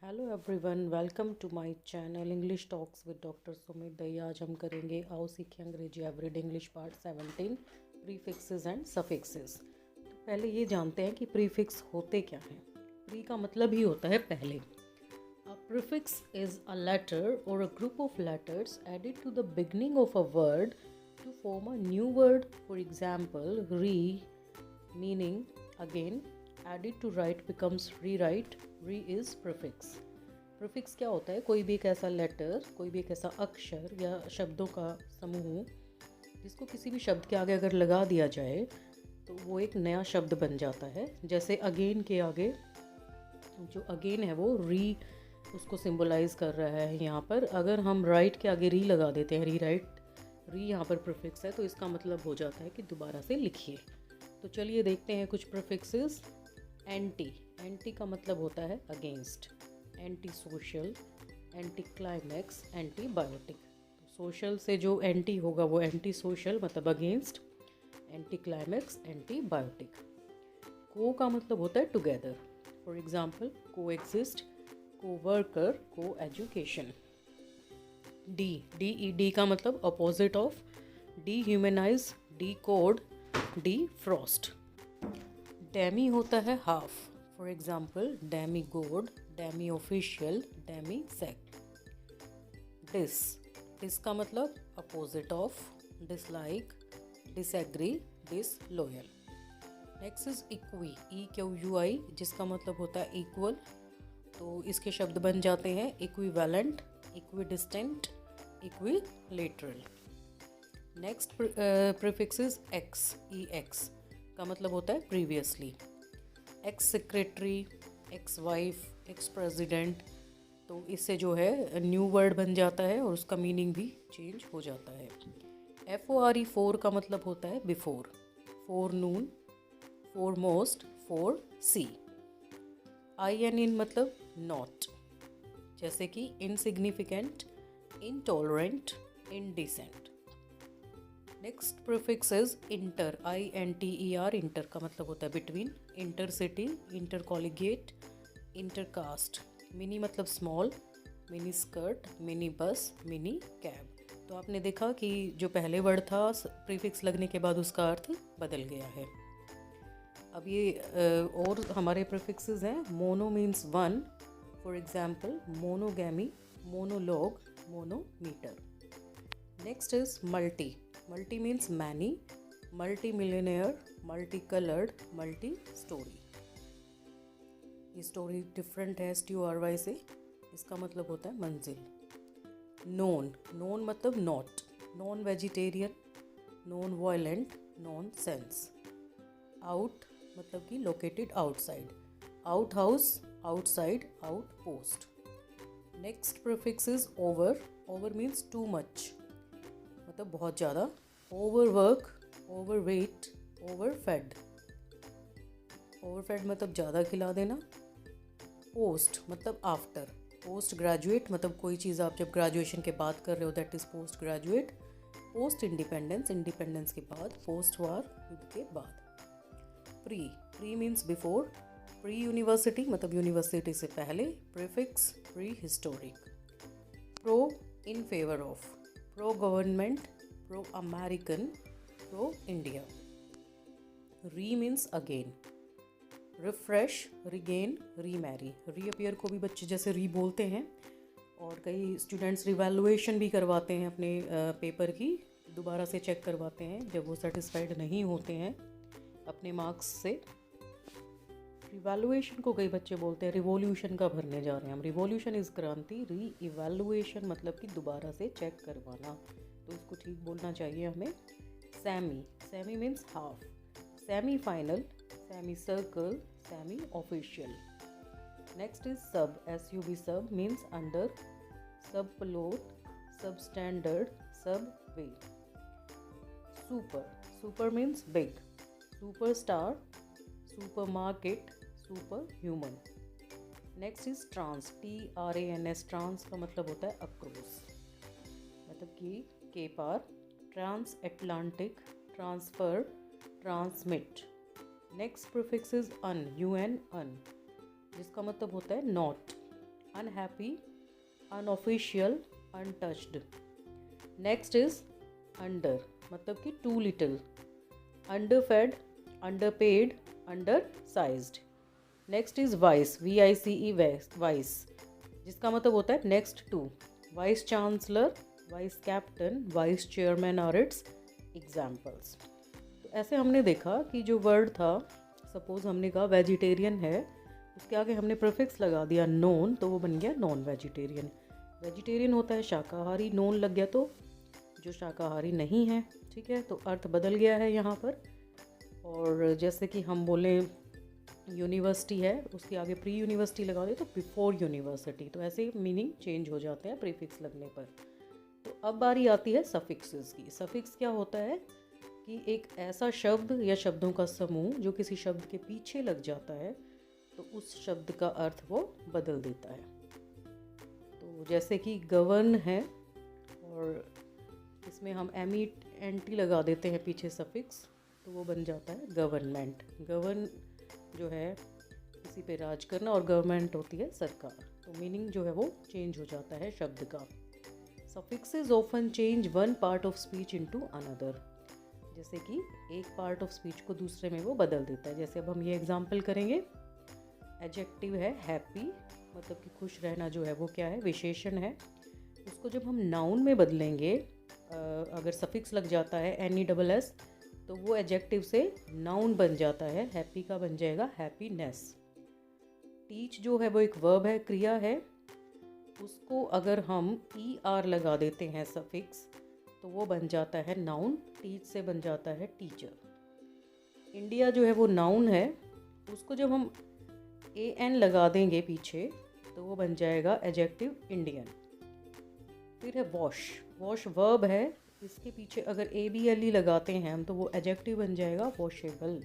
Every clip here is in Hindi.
Hello everyone, welcome to my channel English talks with doctor Sumit Dai. आज हम करेंगे आओ सीखें अंग्रेजी everyday English part 17 prefixes and suffixes. तो पहले ये जानते हैं कि प्रीफिक्स होते क्या हैं। प्री का मतलब ही होता है पहले। A prefix is a letter or a group of letters added to the beginning of a word to form a new word. For example, re meaning again, added to write becomes rewrite. Re is prefix. Prefix क्या होता है? कोई भी एक ऐसा लेटर, कोई भी एक ऐसा अक्षर या शब्दों का समूह जिसको किसी भी शब्द के आगे अगर लगा दिया जाए तो वो एक नया शब्द बन जाता है। जैसे अगेन के आगे जो अगेन है वो री उसको सिंबलाइज कर रहा है। यहाँ पर अगर हम राइट के आगे री लगा देते हैं, री राइट, री यहाँ पर प्रीफिक्स है तो इसका मतलब हो जाता है कि दोबारा से लिखिए। तो चलिए देखते हैं कुछ प्रीफिक्सेस। एंटी, एंटी का मतलब होता है against. Anti social, anti climax, anti biotic. तो सोशल से जो एंटी होगा वो एंटी सोशल मतलब against, anti climax, anti biotic. Co का मतलब होता है together. For example, co exist, co worker, co education. De, D E de का मतलब opposite of. De humanize, de code, de frost. Demi होता है half. For example, demi god, demi official, demi sect. Dis, dis का मतलब opposite of. Dislike, disagree, disloyal. Next is equi, E Q U I, जिसका मतलब होता है इक्वल। तो इसके शब्द बन जाते हैं equivalent, equidistant, equilateral. Next prefix is x, E x का मतलब होता है previously. X secretary, ex wife, ex president. तो इससे जो है न्यू वर्ड बन जाता है और उसका मीनिंग भी चेंज हो जाता है। F O R E, fore का मतलब होता है before. Forenoon, foremost, foresee. I N in मतलब नॉट, जैसे कि insignificant, intolerant, indecent. Next prefix is inter, I N T E R. Inter का मतलब होता है between. Intercity, intercollegiate, intercaste. Mini मतलब small, miniskirt, minibus, minicab. तो आपने देखा कि जो पहले वर्ड था प्रीफिक्स लगने के बाद उसका अर्थ बदल गया है। अब ये और हमारे प्रीफिक्सेस हैं। Mono means one. For example, monogamy, monologue, monometer. Next is multi, multi means many, multi millionaire, multi coloured, multi storey. ये स्टोरी डिफरेंट है S T O R Y से। इसका मतलब होता है मंजिल। नोन, नोन मतलब not, non vegetarian, non violent, non sense. Out मतलब कि located outside. Out house, outside, out post. Next prefix is over. Over means too much मतलब बहुत ज़्यादा। Over work, over weight, over fed. Over fed मतलब ज़्यादा खिला देना। पोस्ट मतलब आफ्टर। पोस्ट ग्रेजुएट मतलब कोई चीज़ आप जब ग्रेजुएशन के बाद कर रहे हो, that is post graduate. Post independence, independence के बाद। पोस्ट वार, युद्ध के बाद। Pre, pre means before. Pre university मतलब यूनिवर्सिटी से पहले। Prefix pre historic. Pro, in favour of. Pro government, pro American, pro India. Re means again. Refresh, regain, remarry. Reappear को भी बच्चे जैसे री बोलते हैं। और कई स्टूडेंट्स रिवैल्यूएशन भी करवाते हैं अपने पेपर की, दोबारा से चेक करवाते हैं जब वो सेटिस्फाइड नहीं होते हैं अपने मार्क्स से। रिवैल्यूएशन को कई बच्चे बोलते हैं रिवॉल्यूशन का भरने जा रहे हैं हम। रिवॉल्यूशन इज क्रांति, री इवैल्यूएशन मतलब कि दोबारा से चेक करवाना, तो इसको ठीक बोलना चाहिए हमें। Semi, semi means half. Semi final, semi circle, semi official. Next is sub, S U B, sub means under, sub plot, sub standard, subway. Super, super means big. Superstar, supermarket, super human. Next is trans, T R A N S. Trans का मतलब होता है अक्रॉस मतलब कि के पार। Trans Atlantic, transfer, transmit. Next prefix is un, U N, un, जिसका मतलब होता है not. unhappy, unofficial, untouched. Next is under, मतलब कि too little, underfed, underpaid, undersized. Next is vice, VICE, vice, जिसका मतलब होता है next to. Vice chancellor, vice captain, vice chairman are its examples. तो ऐसे हमने देखा कि जो वर्ड था, सपोज हमने कहा वेजिटेरियन है, उसके आगे हमने प्रीफिक्स लगा दिया नॉन, तो वो बन गया नॉन वेजिटेरियन. वेजिटेरियन होता है शाकाहारी, नॉन लग गया तो जो शाकाहारी नहीं है. ठीक है, तो अर्थ बदल गया है यहाँ पर. और जैसे कि हम बोलें यूनिवर्सिटी है, उसके आगे प्री यूनिवर्सिटी लगा दे तो बिफोर यूनिवर्सिटी, तो ऐसे मीनिंग चेंज हो जाते हैं प्रीफिक्स लगने पर. तो अब बारी आती है सफिक्सेस की. सफिक्स क्या होता है कि एक ऐसा शब्द या शब्दों का समूह जो किसी शब्द के पीछे लग जाता है तो उस शब्द का अर्थ वो बदल देता है. तो जैसे कि गवर्न है और इसमें हम MENT लगा देते हैं पीछे सफिक्स, तो वो बन जाता है गवर्नमेंट. गवर्न जो है किसी पे राज करना और गवर्नमेंट होती है सरकार, तो मीनिंग जो है वो चेंज हो जाता है शब्द का. Suffixes often change one part of speech into another, जैसे कि एक पार्ट ऑफ स्पीच को दूसरे में वो बदल देता है. जैसे अब हम ये एग्जांपल करेंगे. एडजेक्टिव है हैप्पी, मतलब कि खुश रहना जो है वो क्या है, विशेषण है. उसको जब हम नाउन में बदलेंगे, अगर सफिक्स लग जाता है NESS, तो वो एडजेक्टिव से नाउन बन जाता है, हैप्पी का बन जाएगा हैप्पीनेस. टीच जो है वो एक वर्ब है, क्रिया है, उसको अगर हम ER लगा देते हैं सफिक्स, तो वो बन जाता है नाउन. टीच से बन जाता है टीचर. इंडिया जो है वो नाउन है, उसको जब हम AN लगा देंगे पीछे तो वो बन जाएगा एडजेक्टिव इंडियन. फिर है वॉश, वॉश वर्ब है, इसके पीछे अगर ABLE लगाते हैं हम तो वो एडजेक्टिव बन जाएगा वॉशेबल.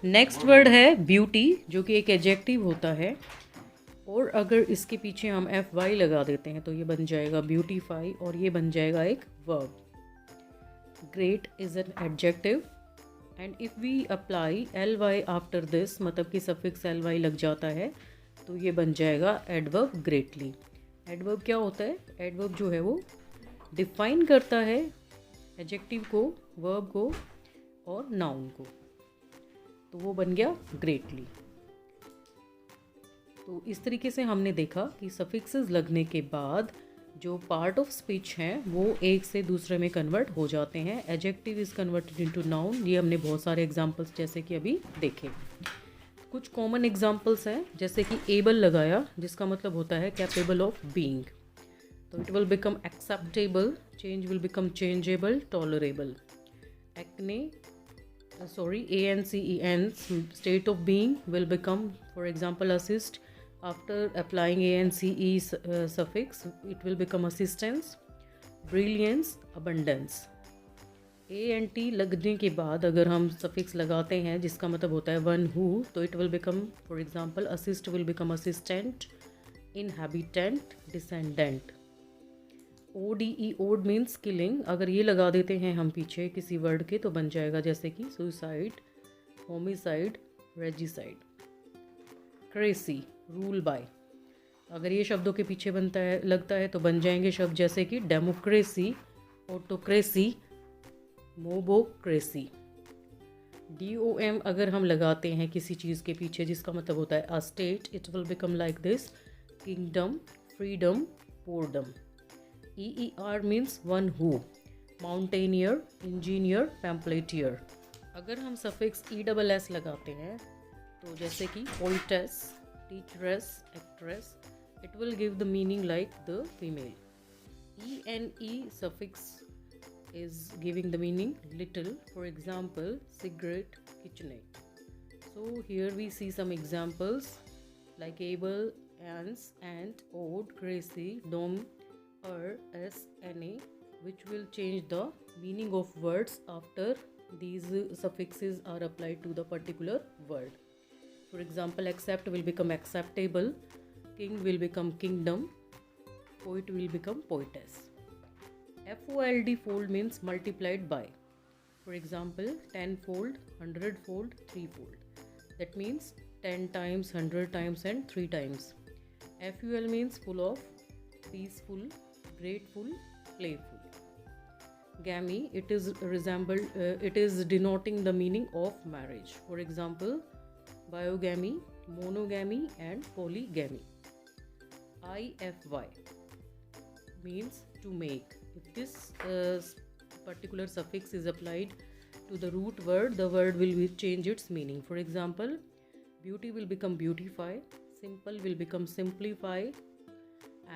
नेक्स्ट वर्ड है ब्यूटी, जो कि एक एडजेक्टिव होता है, और अगर इसके पीछे हम FY लगा देते हैं तो ये बन जाएगा ब्यूटीफाई, और ये बन जाएगा एक verb. Great is an adjective, and if we apply LY after this, मतलब कि सफिक्स LY लग जाता है, तो ये बन जाएगा एडवर्ब ग्रेटली. एडवर्ब क्या होता है? एडवर्ब जो है वो डिफाइन करता है एडजेक्टिव को, वर्ब को और नाउन को, तो वो बन गया ग्रेटली. तो इस तरीके से हमने देखा कि सफिक्सेस लगने के बाद जो पार्ट ऑफ स्पीच हैं वो एक से दूसरे में कन्वर्ट हो जाते हैं. Adjective is converted into noun. ये हमने बहुत सारे एग्जांपल्स जैसे कि अभी देखे. कुछ कॉमन एग्जांपल्स हैं, जैसे कि एबल लगाया, जिसका मतलब होता है कैपेबल ऑफ बीइंग, तो it will become acceptable, change will become changeable, tolerable. ANCEN, state of being will become, for example, assist. After applying ANCE suffix, it will become assistance. Brilliance, abundance. ANT लगने के बाद अगर हम suffix लगाते हैं जिसका मतलब होता है one who, तो it will become, for example, assist will become assistant, inhabitant, descendant. ODE, odd means killing, अगर ये लगा देते हैं हम पीछे किसी वर्ड के तो बन जाएगा जैसे कि suicide, homicide, regicide. Cracy, rule by, अगर ये शब्दों के पीछे बनता है लगता है तो बन जाएंगे शब्द जैसे कि डेमोक्रेसी, ऑटोक्रेसी, मोबोक्रेसी. DOM अगर हम लगाते हैं किसी चीज़ के पीछे जिसका मतलब होता है a state, it will become like this, kingdom, freedom, boredom. EER means one who, mountaineer, engineer, pamphleteer. अगर हम सफिक्स ESS लगाते हैं तो जैसे कि poetess, teacheress, actress, it will give the meaning like the female. ENE suffix is giving the meaning little, for example, cigarette, kitchenette. So here we see some examples like able, ants, ant, odd, crazy, dom, SNA, which will change the meaning of words after these suffixes are applied to the particular word. For example, accept will become acceptable, king will become kingdom, poet will become poetess. FOLD, fold means multiplied by. For example, tenfold, hundredfold, threefold. That means 10 times, 100 times and 3 times. FUL means full of, peaceful, grateful, playful. Gamy, it is denoting the meaning of marriage. For example, biogamy, monogamy and polygamy. IFY means to make. If this particular suffix is applied to the root word, the word will change its meaning. For example, beauty will become beautify, simple will become simplify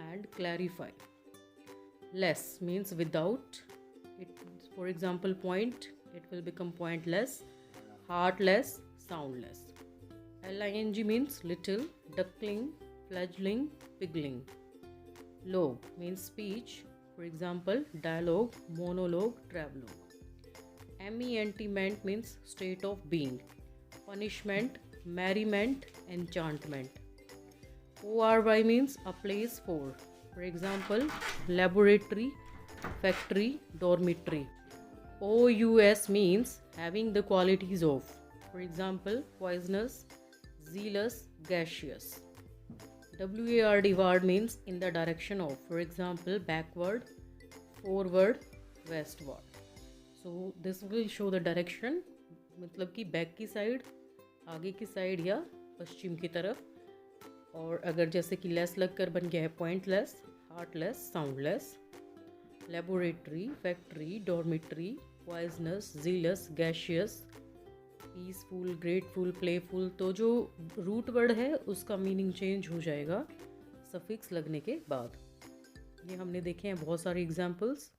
and clarify. Less means without. For example, point, it will become pointless, heartless, soundless. LING means little, duckling, fledgling, pigling. Logue means speech. For example, dialogue, monologue, travelogue. MENT means state of being. Punishment, merriment, enchantment. ORY means a place for. For example, laboratory, factory, dormitory. OUS means having the qualities of. For example, poisonous, zealous, gaseous. WARD word means in the direction of. For example, backward, forward, westward. So this will show the direction, मतलब कि बैक की साइड, आगे की साइड या पश्चिम की तरफ. और अगर जैसे कि लेस लग कर बन गया है pointless, heartless, soundless. Laboratory, factory, dormitory, poisonous, jealous, gaseous, peaceful, grateful, playful. तो जो रूट वर्ड है उसका मीनिंग चेंज हो जाएगा सफिक्स लगने के बाद. ये हमने देखे हैं बहुत सारे एग्जाम्पल्स.